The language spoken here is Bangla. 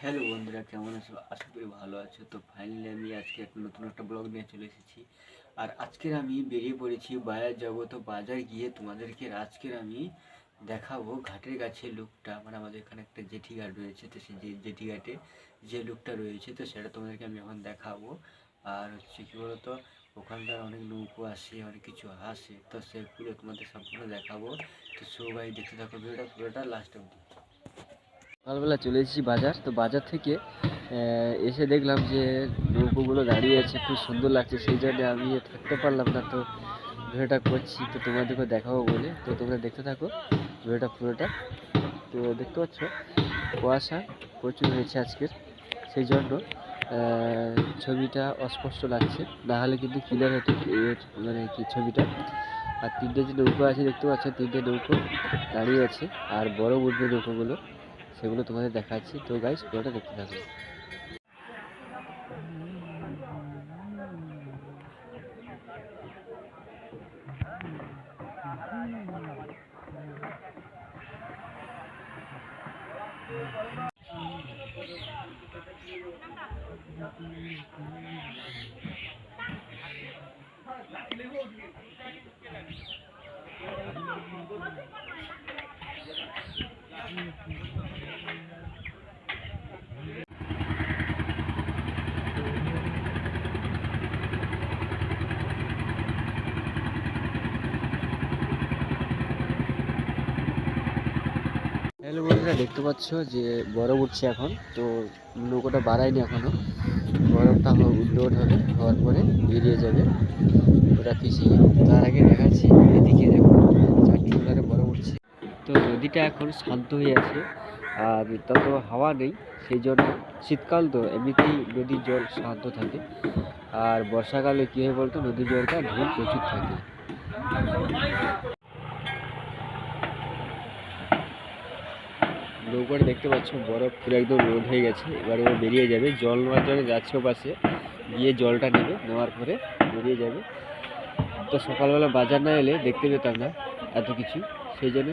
হ্যালো বন্ধুরা, কেমন আছো? আশা করি ভালো আছো। তো ফাইনালি আমি আজকে নতুন একটা ব্লগ নিয়ে চলে এসেছি। আর আজকের আমি বেরিয়ে পড়েছি বাজার যাবো। তো বাজার গিয়ে তোমাদেরকে আজকের আমি দেখাবো ঘাটের কাছে লুকটা, মানে আমাদের এখানে একটা জেঠি ঘাট রয়েছে। তো সেই জেঠি ঘাটে যে লুকটা রয়েছে, তো সেটা তোমাদেরকে আমি এখন দেখাবো। আর হচ্ছে কী বলতো, ওখানকার অনেক নৌকো আসে, অনেক কিছু আসে, তো সেগুলো তোমাদের সম্পূর্ণ দেখাবো। তো সবাই দেখতে থাকো ভিডিওটা পুরোটা লাস্ট অবধি। সকালবেলা চলে এসেছি বাজার। তো বাজার থেকে এসে দেখলাম যে নৌকোগুলো দাঁড়িয়ে আছে, খুব সুন্দর লাগছে। সেই জন্য আমি থাকতে পারলাম না, তো ভিডিওটা করছি তো তোমাদেরকে দেখাবো বলে। তো তোমরা দেখতে থাকো ভিডিওটা পুরোটা। তো দেখতে পাচ্ছ কুয়াশা প্রচুর হয়েছে আজকের, সেই জন্য ছবিটা অস্পষ্ট লাগছে, না হলে কিন্তু ক্লিয়ার হতো মানে কি ছবিটা। আর তিনটে যে নৌকো আছে দেখতে পাচ্ছ, তিনটে নৌকো দাঁড়িয়ে আছে, আর বড় উঠবে নৌকোগুলো, সেগুলো তোমাদের দেখাচ্ছি। তো গাইস পুরোটা দেখতে থাকো। হ্যালো বন্ধুরা, দেখতে পাচ্ছ যে বরফ উঠছে এখন। তো নৌকোটা বাড়ায়নি এখনো, বরফটা লোড হবে, হওয়ার পরে বেরিয়ে যাবে ওটা পিছিয়ে। তার আগে দেখাচ্ছি এদিকে দেখো, চারটি ট্রলারে বরফ উঠছে। তো নদীটা এখন শান্ত হয়ে আছে, আর তত হাওয়া নেই, সেই জন্য শীতকাল তো এমনিতেই নদীর জল শান্ত থাকে। আর বর্ষাকালে কী হয় বলতো, নদীর জলটা ঢেউ প্রচুর থাকে। নৌকাটা দেখতে পাচ্ছ বরফ পুরো একদম লোড হয়ে গেছে, এবার বেরিয়ে যাবে। জল নেওয়ার জন্য যাচ্ছে ও পাশে, গিয়ে জলটা নেবে, নেওয়ার পরে বেরিয়ে যাবে। তো সকালবেলা বাজার না এলে দেখতে পেতাম না এত কিছু, সেই জন্য